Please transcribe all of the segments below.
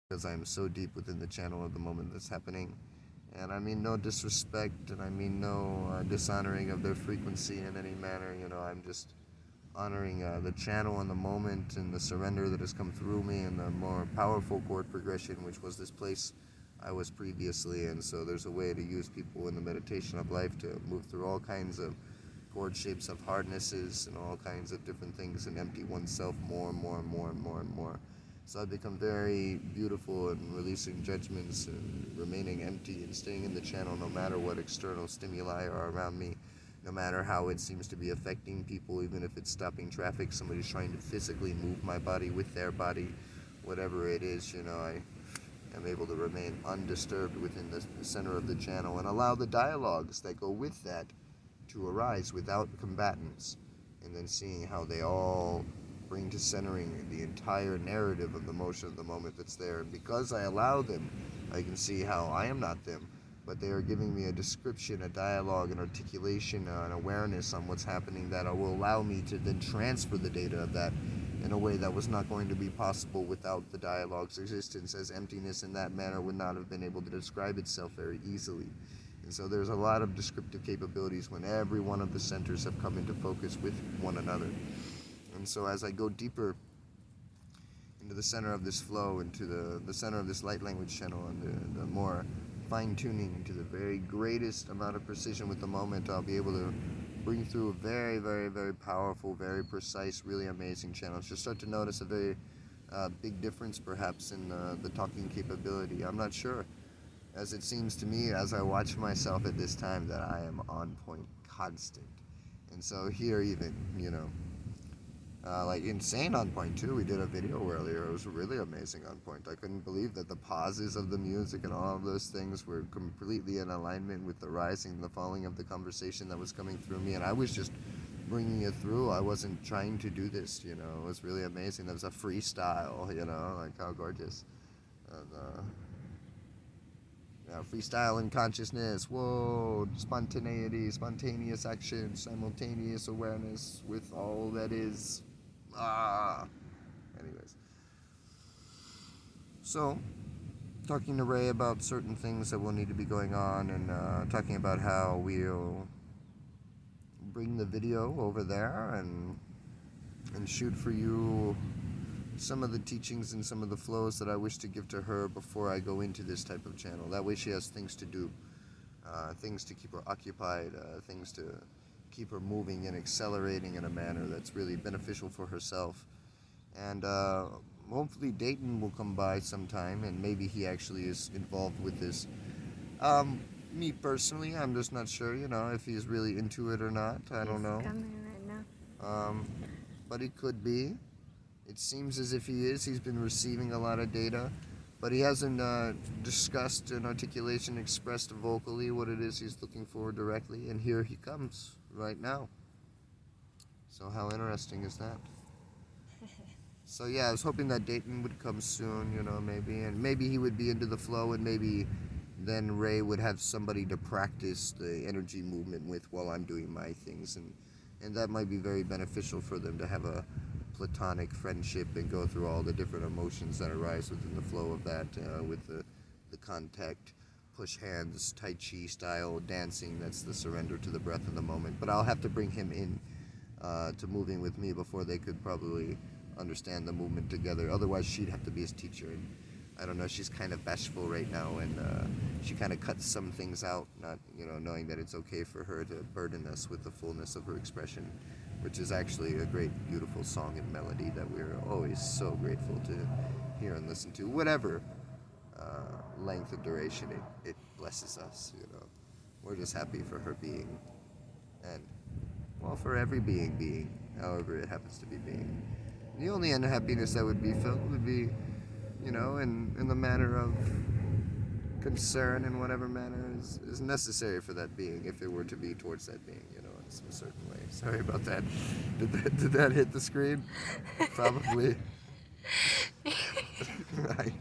because I am so deep within the channel of the moment that's happening. And I mean no disrespect, and I mean no dishonoring of their frequency in any manner. I'm just honoring the channel and the moment and the surrender that has come through me and the more powerful chord progression, which was this place I was previously. And so there's a way to use people in the meditation of life to move through all kinds of chord shapes of hardnesses and all kinds of different things and empty oneself more and more and more and more and more. So I've become very beautiful in releasing judgments and remaining empty and staying in the channel no matter what external stimuli are around me, no matter how it seems to be affecting people, even if it's stopping traffic, somebody's trying to physically move my body with their body, whatever it is, I am able to remain undisturbed within the center of the channel and allow the dialogues that go with that to arise without combatants, and then seeing how they all bring to centering the entire narrative of the motion of the moment that's there. And because I allow them, I can see how I am not them, but they are giving me a description, a dialogue, an articulation, an awareness on what's happening that will allow me to then transfer the data of that in a way that was not going to be possible without the dialogue's existence, as emptiness in that manner would not have been able to describe itself very easily. And so there's a lot of descriptive capabilities when every one of the centers have come into focus with one another. And so as I go deeper into the center of this flow, into the center of this light language channel, and the more fine-tuning to the very greatest amount of precision with the moment, I'll be able to bring through a very, very, very powerful, very precise, really amazing channel. You'll start to notice a very big difference perhaps in the talking capability. I'm not sure, as it seems to me as I watch myself at this time that I am on point constant. And so here even, like insane on point too. We did a video earlier. It was really amazing on point. I couldn't believe that the pauses of the music and all of those things were completely in alignment with the rising and the falling of the conversation that was coming through me. And I was just bringing it through. I wasn't trying to do this, It was really amazing. There was a freestyle, like how gorgeous. And, freestyle and consciousness, whoa, spontaneity, spontaneous action, simultaneous awareness with all that is. Anyways, so talking to Ray about certain things that will need to be going on, and talking about how we'll bring the video over there and shoot for you some of the teachings and some of the flows that I wish to give to her before I go into this type of channel. That way she has things to do, things to keep her occupied, things to keep her moving and accelerating in a manner that's really beneficial for herself. And hopefully Dayton will come by sometime, and maybe he actually is involved with this. Me personally, I'm just not sure, if he's really into it or not. I don't know. He's coming right now. But he could be. It seems as if he is. He's been receiving a lot of data, but he hasn't discussed in articulation, expressed vocally what it is he's looking for directly, and here he comes right now. So how interesting is that? So yeah, I was hoping that Dayton would come soon, maybe, and maybe he would be into the flow, and maybe then Ray would have somebody to practice the energy movement with while I'm doing my things, and that might be very beneficial for them to have a platonic friendship and go through all the different emotions that arise within the flow of that, with the contact, push hands, Tai Chi style dancing. That's the surrender to the breath in the moment. But I'll have to bring him in to moving with me before they could probably understand the movement together. Otherwise, she'd have to be his teacher. And I don't know, she's kind of bashful right now, and she kind of cuts some things out, not, knowing that it's okay for her to burden us with the fullness of her expression, which is actually a great, beautiful song and melody that we're always so grateful to hear and listen to. Whatever length and duration it blesses us, We're just happy for her being, and, well, for every being, however it happens to be being. The only unhappiness that would be felt would be, in the manner of concern in whatever manner is necessary for that being, if it were to be towards that being, in some certain way. Sorry about that. Did that hit the screen? Probably. I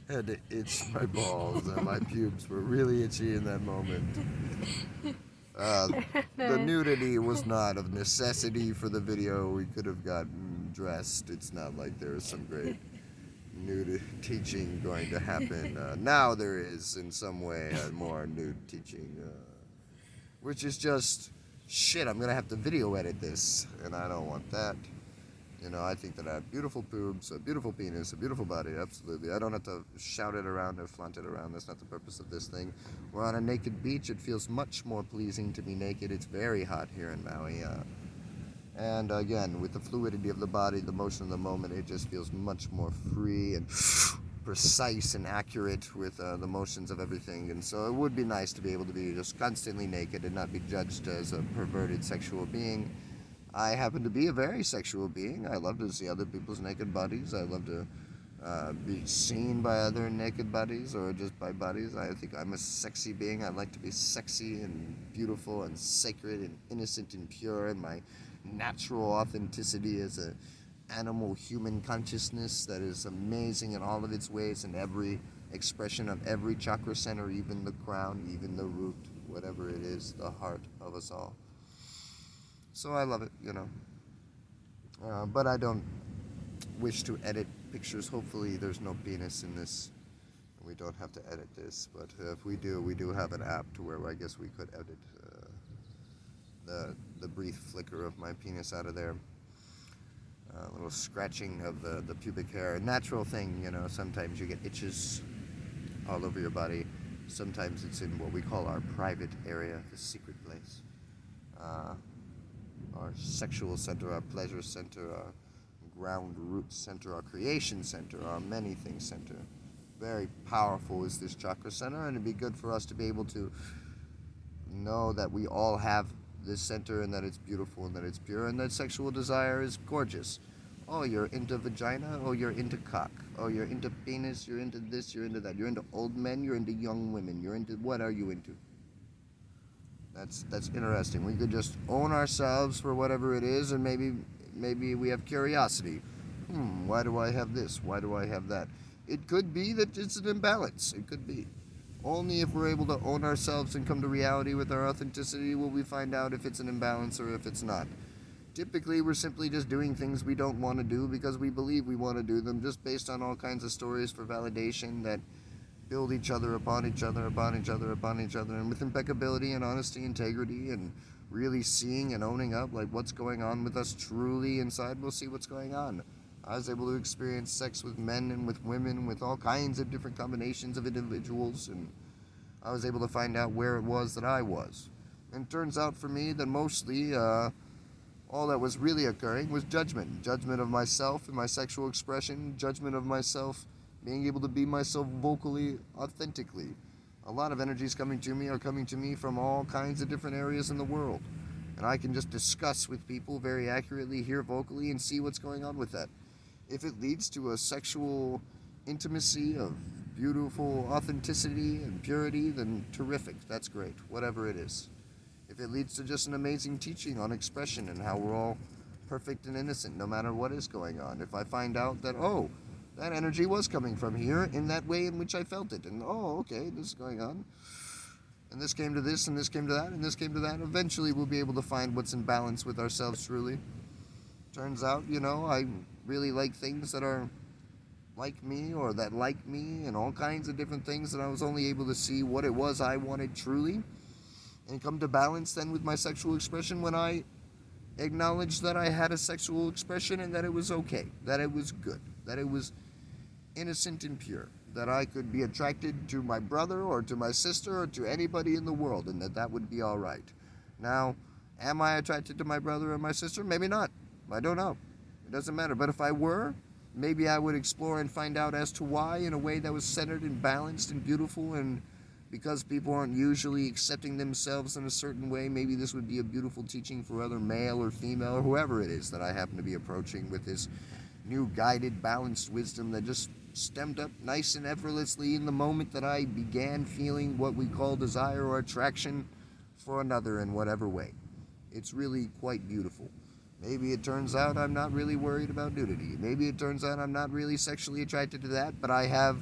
had to itch my balls, and my pubes were really itchy in that moment. The nudity was not of necessity for the video. We could have gotten dressed. It's not like there was some great nude teaching going to happen. Now there is, in some way, more nude teaching, which is just shit. I'm gonna have to video edit this, and I don't want that. You know, I think that I have beautiful boobs, a beautiful penis, a beautiful body, absolutely. I don't have to shout it around or flaunt it around. That's not the purpose of this thing. We're on a naked beach. It feels much more pleasing to be naked. It's very hot here in Maui. And again, with the fluidity of the body, the motion of the moment, it just feels much more free and precise and accurate with the motions of everything. And so it would be nice to be able to be just constantly naked and not be judged as a perverted sexual being. I happen to be a very sexual being. I love to see other people's naked bodies. I love to be seen by other naked bodies or just by bodies. I think I'm a sexy being. I like to be sexy and beautiful and sacred and innocent and pure. And my natural authenticity as a animal human consciousness that is amazing in all of its ways, in every expression of every chakra center, even the crown, even the root, whatever it is, the heart of us all. So I love it, you know. But I don't wish to edit pictures. Hopefully there's no penis in this. We don't have to edit this. But if we do have an app to where I guess we could edit the brief flicker of my penis out of there. A little scratching of the pubic hair. A natural thing, you know. Sometimes you get itches all over your body. Sometimes it's in what we call our private area, the secret place. Our sexual center, our pleasure center, our ground root center, our creation center, our many things center. Very powerful is this chakra center, and it'd be good for us to be able to know that we all have this center and that it's beautiful and that it's pure and that sexual desire is gorgeous. Oh, you're into vagina? Oh, you're into cock. Oh, you're into penis, you're into this, you're into that. You're into old men, you're into young women. You're into, what are you into? That's interesting. We could just own ourselves for whatever it is, and maybe we have curiosity. Why do I have this? Why do I have that? It could be that it's an imbalance. It could be. Only if we're able to own ourselves and come to reality with our authenticity will we find out if it's an imbalance or if it's not. Typically, we're simply just doing things we don't want to do because we believe we want to do them, just based on all kinds of stories for validation that build each other upon each other, upon each other, upon each other, and with impeccability and honesty, integrity, and really seeing and owning up like what's going on with us truly inside, we'll see what's going on. I was able to experience sex with men and with women, with all kinds of different combinations of individuals, and I was able to find out where it was that I was. And it turns out for me that mostly all that was really occurring was judgment. Judgment of myself and my sexual expression, judgment of myself being able to be myself vocally, authentically. A lot of energies coming to me are coming to me from all kinds of different areas in the world. And I can just discuss with people very accurately, hear vocally, and see what's going on with that. If it leads to a sexual intimacy of beautiful authenticity and purity, then terrific. That's great, whatever it is. If it leads to just an amazing teaching on expression and how we're all perfect and innocent no matter what is going on. If I find out that, oh, that energy was coming from here in that way in which I felt it. And, oh, okay, this is going on. And this came to this, and this came to that, and this came to that. Eventually, we'll be able to find what's in balance with ourselves, truly. Turns out, you know, I really like things that are like me or that like me and all kinds of different things. And I was only able to see what it was I wanted truly and come to balance then with my sexual expression when I acknowledged that I had a sexual expression and that it was okay, that it was good, that it was innocent and pure, that I could be attracted to my brother or to my sister or to anybody in the world, and that would be all right. Now, am I attracted to my brother or my sister? Maybe not. I don't know. It doesn't matter. But if I were, maybe I would explore and find out as to why in a way that was centered and balanced and beautiful, and because people aren't usually accepting themselves in a certain way, maybe this would be a beautiful teaching for other male or female or whoever it is that I happen to be approaching with this new guided, balanced wisdom that just stemmed up nice and effortlessly in the moment that I began feeling what we call desire or attraction for another in whatever way. It's really quite beautiful. Maybe it turns out I'm not really worried about nudity. Maybe it turns out I'm not really sexually attracted to that, but I have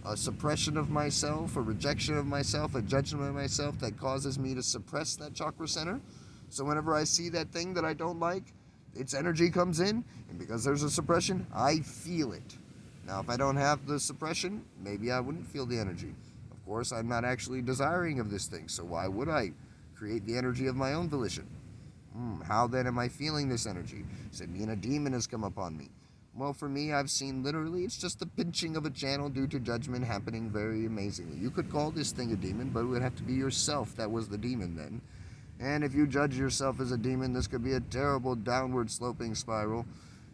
a suppression of myself, a rejection of myself, a judgment of myself that causes me to suppress that chakra center. So whenever I see that thing that I don't like, its energy comes in, and because there's a suppression, I feel it. Now, if I don't have the suppression, maybe I wouldn't feel the energy. Of course, I'm not actually desiring of this thing, so why would I create the energy of my own volition? How then am I feeling this energy? Does it mean a demon has come upon me? Well, for me, I've seen literally it's just the pinching of a channel due to judgment happening very amazingly. You could call this thing a demon, but it would have to be yourself that was the demon then. And if you judge yourself as a demon, this could be a terrible downward sloping spiral.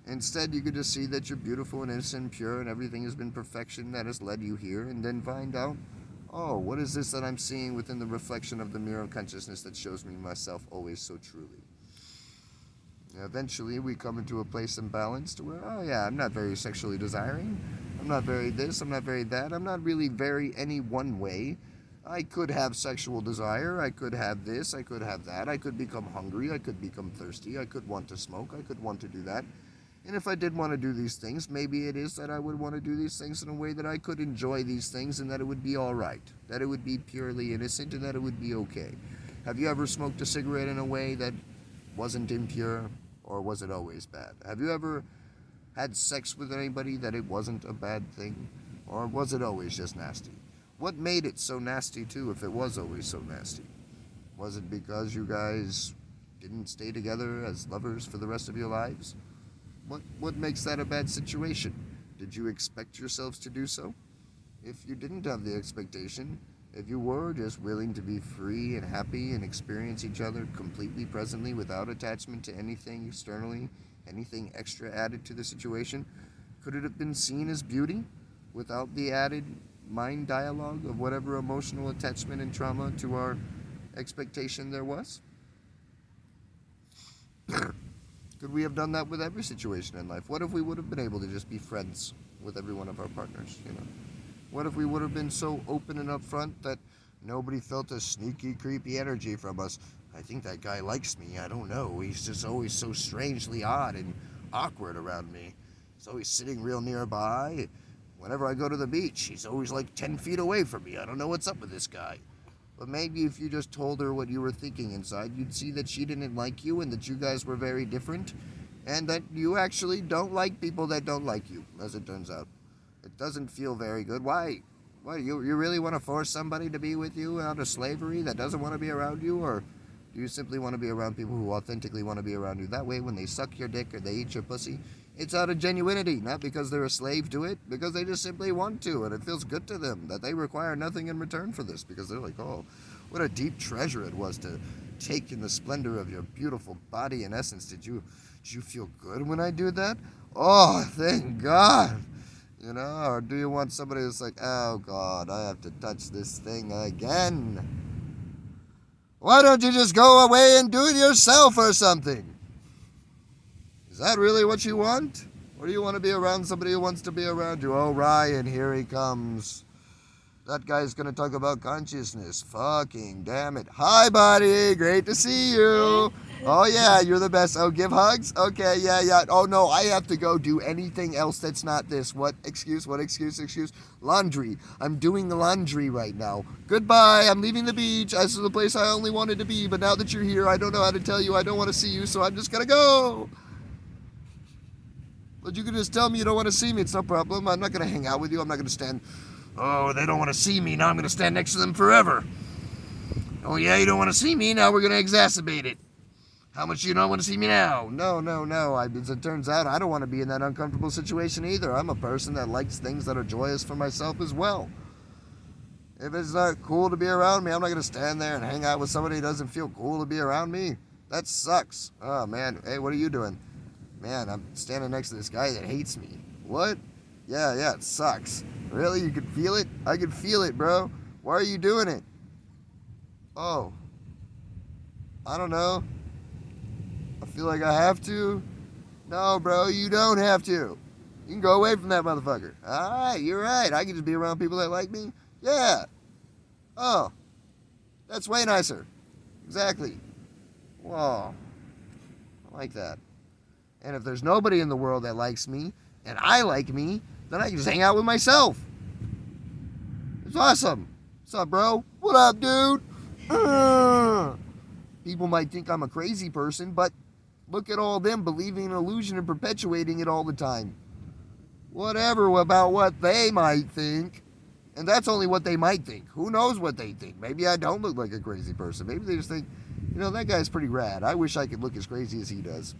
Instead, you could just see that you're beautiful and innocent and pure and everything has been perfection that has led you here, and then find out, oh, what is this that I'm seeing within the reflection of the mirror of consciousness that shows me myself always so truly? Eventually, we come into a place in balance to where, oh yeah, I'm not very sexually desiring. I'm not very this, I'm not very that. I'm not really very any one way. I could have sexual desire. I could have this. I could have that. I could become hungry. I could become thirsty. I could want to smoke. I could want to do that. And if I did want to do these things, maybe it is that I would want to do these things in a way that I could enjoy these things and that it would be all right. That it would be purely innocent and that it would be okay. Have you ever smoked a cigarette in a way that wasn't impure, or was it always bad? Have you ever had sex with anybody that it wasn't a bad thing, or was it always just nasty? What made it so nasty too if it was always so nasty? Was it because you guys didn't stay together as lovers for the rest of your lives? What makes that a bad situation? Did you expect yourselves to do so? If you didn't have the expectation, if you were just willing to be free and happy and experience each other completely presently without attachment to anything externally, anything extra added to the situation, could it have been seen as beauty without the added mind dialogue of whatever emotional attachment and trauma to our expectation there was? Could we have done that with every situation in life? What if we would have been able to just be friends with every one of our partners, What if we would have been so open and upfront that nobody felt a sneaky, creepy energy from us? I think that guy likes me. I don't know. He's just always so strangely odd and awkward around me. He's always sitting real nearby. Whenever I go to the beach, he's always like 10 feet away from me. I don't know what's up with this guy. But maybe if you just told her what you were thinking inside, you'd see that she didn't like you and that you guys were very different, and that you actually don't like people that don't like you, as it turns out. It doesn't feel very good. Why? Why? You really want to force somebody to be with you out of slavery that doesn't want to be around you? Or do you simply want to be around people who authentically want to be around you? That way, when they suck your dick or they eat your pussy, it's out of genuinity, not because they're a slave to it, because they just simply want to, and it feels good to them that they require nothing in return for this, because they're like, oh, what a deep treasure it was to take in the splendor of your beautiful body and essence. Did you feel good when I do that? Oh, thank God. Or do you want somebody that's like, oh God, I have to touch this thing again? Why don't you just go away and do it yourself or something? Is that really what you want? Or do you want to be around somebody who wants to be around you? Oh, Ryan, here he comes. That guy's going to talk about consciousness. Fucking damn it. Hi, buddy. Great to see you. Oh, yeah, you're the best. Oh, give hugs? Okay, yeah. Oh, no, I have to go do anything else that's not this. What excuse? Laundry. I'm doing the laundry right now. Goodbye. I'm leaving the beach. This is the place I only wanted to be. But now that you're here, I don't know how to tell you. I don't want to see you, so I'm just going to go. But you can just tell me you don't want to see me. It's no problem. I'm not going to hang out with you. I'm not going to stand... Oh, they don't want to see me. Now I'm going to stand next to them forever. Oh, yeah, you don't want to see me. Now we're going to exacerbate it. How much do you don't want to see me now? No. As it turns out, I don't want to be in that uncomfortable situation either. I'm a person that likes things that are joyous for myself as well. If it's not cool to be around me, I'm not going to stand there and hang out with somebody who doesn't feel cool to be around me. That sucks. Oh, man. Hey, what are you doing? Man, I'm standing next to this guy that hates me. What? Yeah, it sucks. Really? You can feel it? I can feel it, bro. Why are you doing it? Oh. I don't know. I feel like I have to. No, bro, you don't have to. You can go away from that motherfucker. Alright, you're right. I can just be around people that like me. Yeah. Oh. That's way nicer. Exactly. Whoa. I like that. And if there's nobody in the world that likes me, and I like me, then I can just hang out with myself. It's awesome. What's up, bro? What up, dude? People might think I'm a crazy person, but look at all them believing in illusion and perpetuating it all the time. whatever about what they might think. And that's only what they might think. Who knows what they think? Maybe I don't look like a crazy person. Maybe they just think, that guy's pretty rad. I wish I could look as crazy as he does.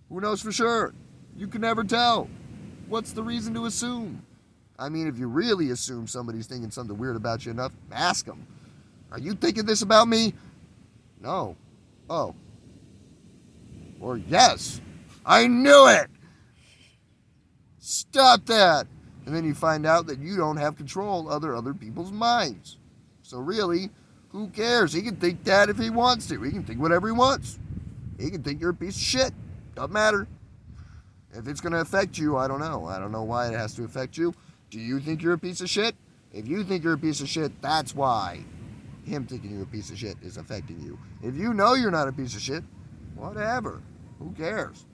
Who knows for sure? You can never tell. What's the reason to assume? I mean, if you really assume somebody's thinking something weird about you enough, ask them. Are you thinking this about me? No. Oh. Or yes. I knew it. Stop that. And then you find out that you don't have control over other people's minds. So really, who cares? He can think that if he wants to. He can think whatever he wants. He can think you're a piece of shit. Doesn't matter. If it's going to affect you, I don't know. I don't know why it has to affect you. Do you think you're a piece of shit? If you think you're a piece of shit, that's why him thinking you're a piece of shit is affecting you. If you know you're not a piece of shit, whatever. Who cares?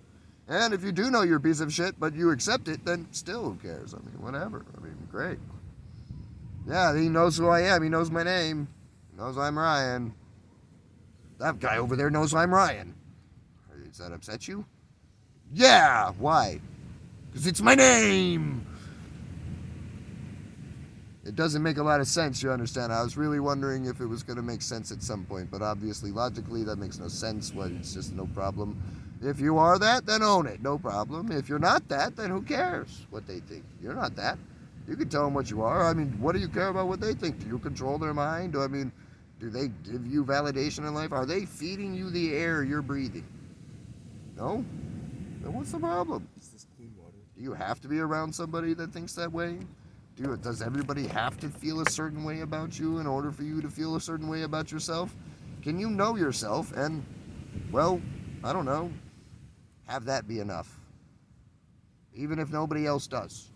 And if you do know you're a piece of shit, but you accept it, then still who cares? I mean, whatever. I mean, great. Yeah, he knows who I am. He knows my name. He knows I'm Ryan. That guy over there knows I'm Ryan. Does that upset you? Yeah. Why? Because it's my name. It doesn't make a lot of sense, you understand. I was really wondering if it was going to make sense at some point, but obviously, logically, that makes no sense. Well, it's just no problem. If you are that, then own it. No problem. If you're not that, then who cares what they think? You're not that. You can tell them what you are. I mean, what do you care about what they think? Do you control their mind? Do they give you validation in life? Are they feeding you the air you're breathing? No? Then what's the problem? Is this clean water? Do you have to be around somebody that thinks that way? Does everybody have to feel a certain way about you in order for you to feel a certain way about yourself? Can you know yourself and, well, I don't know, have that be enough? Even if nobody else does.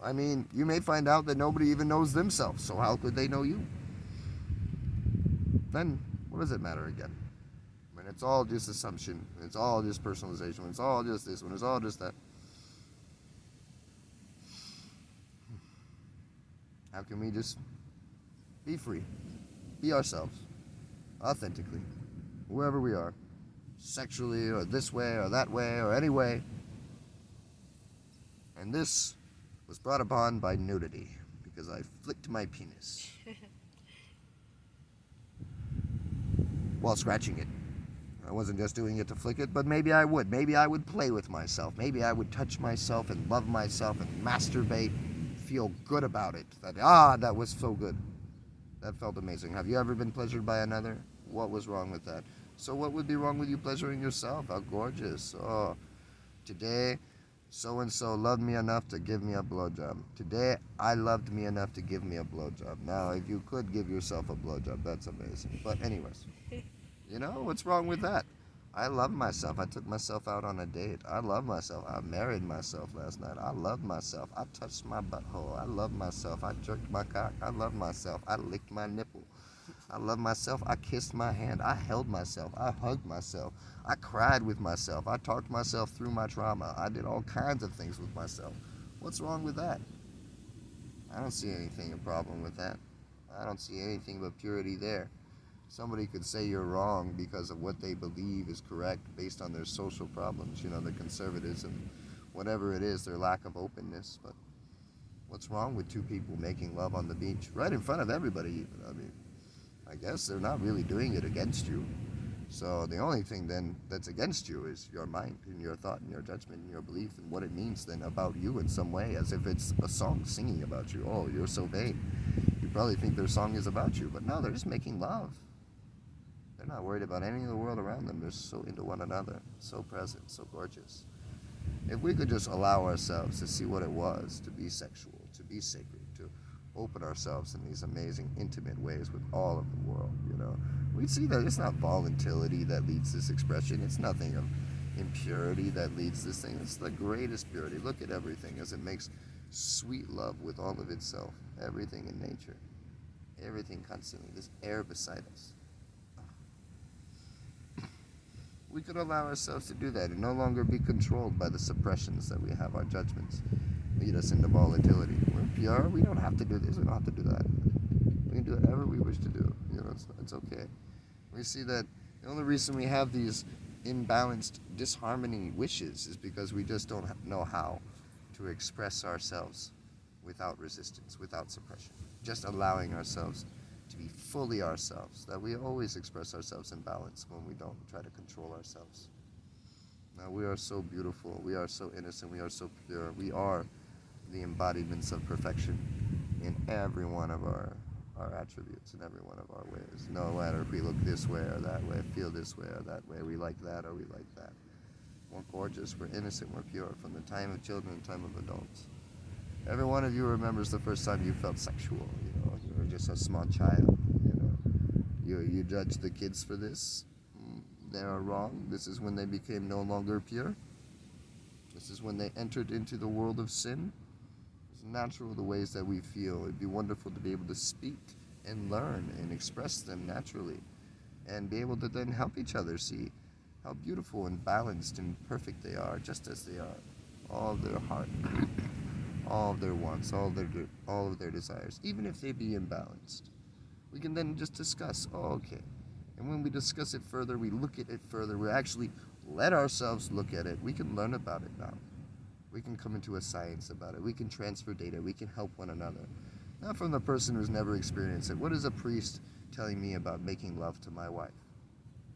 I mean, you may find out that nobody even knows themselves, so how could they know you? Then, what does it matter again? I mean, it's all just assumption. It's all just personalization. It's all just this one. It's all just that. How can we just be free? Be ourselves. Authentically. Whoever we are. Sexually, or this way, or that way, or any way. And this was brought upon by nudity, because I flicked my penis. While scratching it. I wasn't just doing it to flick it, but maybe I would. Maybe I would play with myself. Maybe I would touch myself and love myself and masturbate. Feel good about it. That was so good. That felt amazing. Have you ever been pleasured by another? What was wrong with that? So what would be wrong with you pleasuring yourself? How gorgeous. Oh, today, so-and-so loved me enough to give me a blowjob. Today, I loved me enough to give me a blowjob. Now, if you could give yourself a blowjob, that's amazing. But anyways, what's wrong with that? I love myself. I took myself out on a date. I love myself. I married myself last night. I love myself. I touched my butthole. I love myself. I jerked my cock. I love myself. I licked my nipple. I love myself. I kissed my hand. I held myself. I hugged myself. I cried with myself. I talked myself through my trauma. I did all kinds of things with myself. What's wrong with that? I don't see anything a problem with that. I don't see anything but purity there. Somebody could say you're wrong because of what they believe is correct based on their social problems, their conservatism, whatever it is, their lack of openness. But what's wrong with two people making love on the beach, right in front of everybody even? I mean, I guess they're not really doing it against you. So the only thing then that's against you is your mind and your thought and your judgment and your belief and what it means then about you in some way, as if it's a song singing about you. Oh, you're so vain. You probably think their song is about you, but no, they're just making love. They're not worried about any of the world around them. They're so into one another, so present, so gorgeous. If we could just allow ourselves to see what it was to be sexual, to be sacred, to open ourselves in these amazing, intimate ways with all of the world, we'd see that it's not volatility that leads this expression. It's nothing of impurity that leads this thing. It's the greatest purity. Look at everything as it makes sweet love with all of itself. Everything in nature. Everything constantly. This air beside us. We could allow ourselves to do that and no longer be controlled by the suppressions that we have, our judgments lead us into volatility. We're pure. We don't have to do this. We don't have to do that. We can do whatever we wish to do. It's okay. We see that the only reason we have these imbalanced disharmony wishes is because we just don't know how to express ourselves without resistance, without suppression. Just allowing ourselves to be fully ourselves, that we always express ourselves in balance when we don't try to control ourselves. Now, we are so beautiful, we are so innocent, we are so pure, we are the embodiments of perfection in every one of our attributes, in every one of our ways. No matter if we look this way or that way, feel this way or that way, we like that or we like that. We're gorgeous, we're innocent, we're pure, from the time of children and time of adults. Every one of you remembers the first time you felt sexual, you were just a small child, You judge the kids for this. They are wrong. This is when they became no longer pure. This is when they entered into the world of sin. It's natural the ways that we feel. It'd be wonderful to be able to speak and learn and express them naturally and be able to then help each other see how beautiful and balanced and perfect they are, just as they are. All of their heart, all of their wants, all of their desires, even if they be imbalanced. We can then just discuss, okay. And when we discuss it further, we look at it further, we actually let ourselves look at it, we can learn about it now. We can come into a science about it. We can transfer data. We can help one another. Not from the person who's never experienced it. What is a priest telling me about making love to my wife?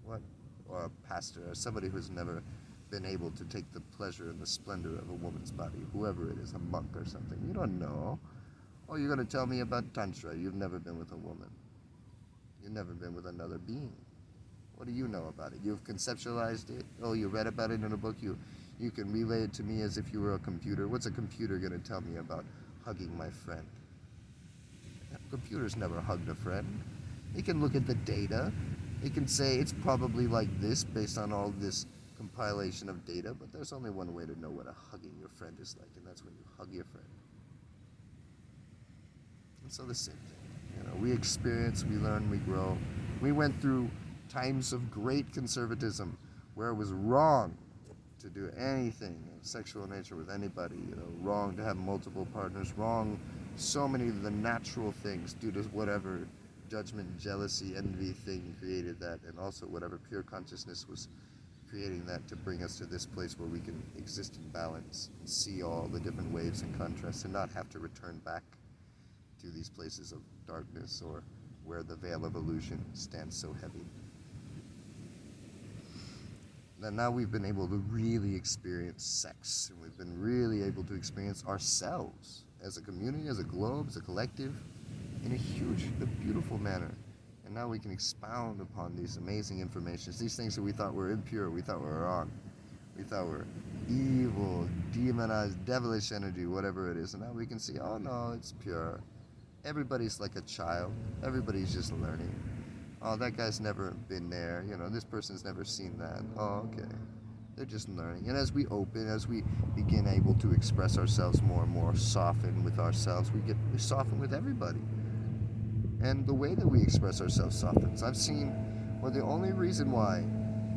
What? Or a pastor, or somebody who's never been able to take the pleasure and the splendor of a woman's body, whoever it is, a monk or something. You don't know. Oh, you're going to tell me about Tantra. You've never been with a woman. You've never been with another being. What do you know about it? You've conceptualized it. Oh, you read about it in a book. You can relay it to me as if you were a computer. What's a computer going to tell me about hugging my friend? A computer's never hugged a friend. It can look at the data. It can say it's probably like this based on all this compilation of data, but there's only one way to know what a hugging your friend is like, and that's when you hug your friend. And so the same thing. We experience, we learn, we grow. We went through times of great conservatism where it was wrong to do anything of sexual nature with anybody, wrong to have multiple partners, wrong so many of the natural things due to whatever judgment, jealousy, envy thing created that, and also whatever pure consciousness was creating that to bring us to this place where we can exist in balance and see all the different waves and contrasts and not have to return back to these places of darkness or where the veil of illusion stands so heavy. And now we've been able to really experience sex, and we've been really able to experience ourselves as a community, as a globe, as a collective, in a beautiful manner. And now we can expound upon these amazing informations, these things that we thought were impure, we thought were wrong, we thought were evil, demonized, devilish energy, whatever it is. And now we can see, oh no, it's pure. Everybody's like a child. Everybody's just learning. Oh, that guy's never been there. This person's never seen that. Oh, okay. They're just learning. And as we open, as we begin able to express ourselves more and more, soften with ourselves, we soften with everybody. And the way that we express ourselves softens. I've seen the only reason why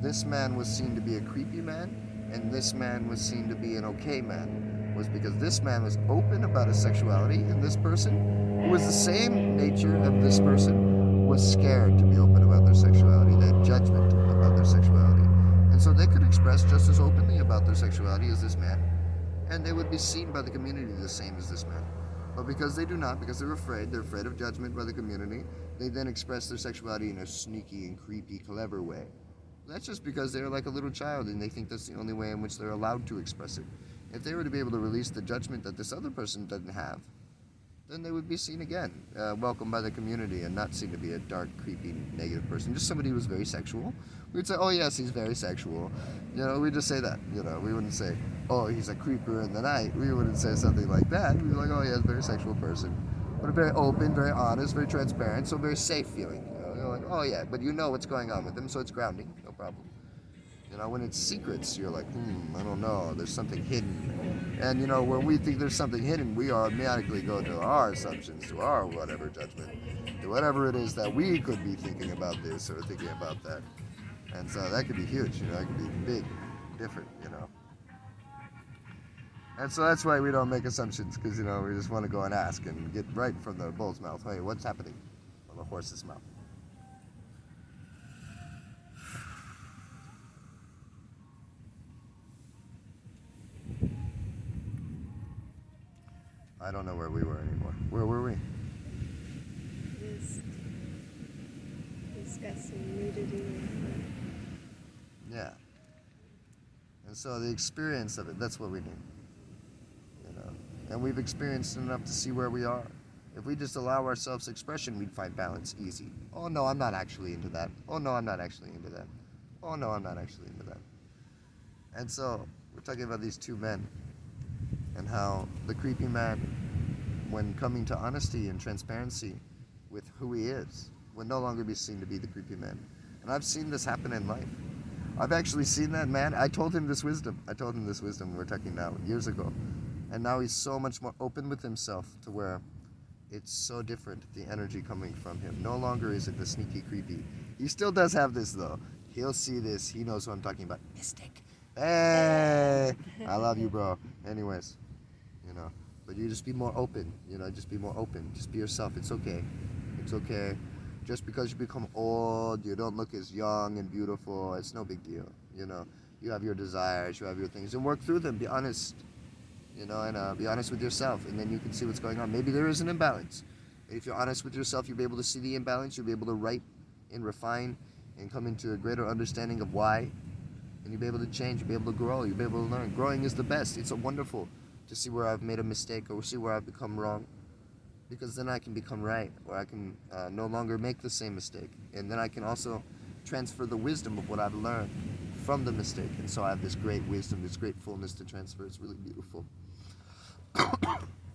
this man was seen to be a creepy man and this man was seen to be an okay man was because this man was open about his sexuality, and this person, who was the same nature of this person, was scared to be open about their sexuality. They had judgment about their sexuality. And so they could express just as openly about their sexuality as this man, and they would be seen by the community the same as this man. But because they do not, because they're afraid of judgment by the community, they then express their sexuality in a sneaky and creepy, clever way. That's just because they're like a little child and they think that's the only way in which they're allowed to express it. If they were to be able to release the judgment that this other person doesn't have, then they would be seen again, welcomed by the community, and not seen to be a dark, creepy, negative person. Just somebody who was very sexual. We'd say, oh yes, he's very sexual. We'd just say that. We wouldn't say, oh, he's a creeper in the night. We wouldn't say something like that. We'd be like, oh yeah, he's a very sexual person. But very open, very honest, very transparent, so very safe feeling. You're like, oh yeah, but you know what's going on with him, so it's grounding, no problem. When it's secrets, you're like, I don't know, there's something hidden. And, when we think there's something hidden, we automatically go to our assumptions, to our whatever judgment, to whatever it is that we could be thinking about this or thinking about that. And so that could be huge, that could be big, different, And so that's why we don't make assumptions, because, we just want to go and ask and get right from the bull's mouth, hey, what's happening? From the horse's mouth. I don't know where we were anymore. Where were we? Just discussing nudity. Yeah. And so the experience of it, that's what we need. You know. And we've experienced enough to see where we are. If we just allow ourselves expression, we'd find balance easy. Oh no, I'm not actually into that. Oh no, I'm not actually into that. Oh no, I'm not actually into that. And so we're talking about these two men and how the creepy man, when coming to honesty and transparency with who he is, would no longer be seen to be the creepy man. And I've seen this happen in life. I've actually seen that man. I told him this wisdom. We're talking now, years ago. And now he's so much more open with himself to where it's so different, the energy coming from him. No longer is it the sneaky creepy. He still does have this though. He'll see this. He knows what I'm talking about. Mystic. Hey, I love you, bro. Anyways, you know, but you just be more open. You know, just be more open. Just be yourself. It's okay. It's okay. Just because you become old, you don't look as young and beautiful. It's no big deal. You know, you have your desires, you have your things, and work through them. Be honest. You know, and be honest with yourself, and then you can see what's going on. Maybe there is an imbalance. If you're honest with yourself, you'll be able to see the imbalance. You'll be able to write and refine and come into a greater understanding of why. And you'll be able to change. You'll be able to grow. You'll be able to learn. Growing is the best. It's a wonderful to see where I've made a mistake or see where I've become wrong. Because then I can become right, or I can no longer make the same mistake. And then I can also transfer the wisdom of what I've learned from the mistake. And so I have this great wisdom, this great fullness to transfer. It's really beautiful.